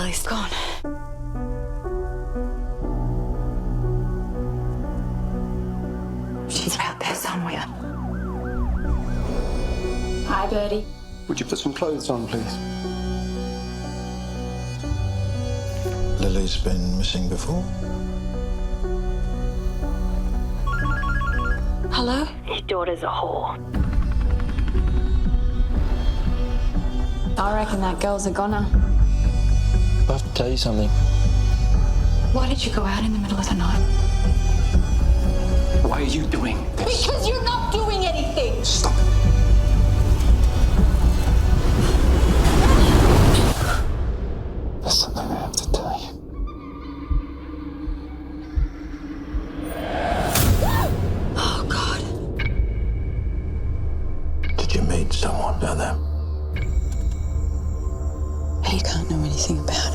Lily's gone. She's out there somewhere. Hi, Bertie. Would you put some clothes on, please? Lily's been missing before. Hello? His daughter's a whore. I reckon that girl's a goner. I have to tell you something. Why did you go out in the middle of the night? Why are you doing this? Because you're not doing anything! Stop it. There's something I have to tell you. Oh, God. Did you meet someone down there? He can't know anything about it.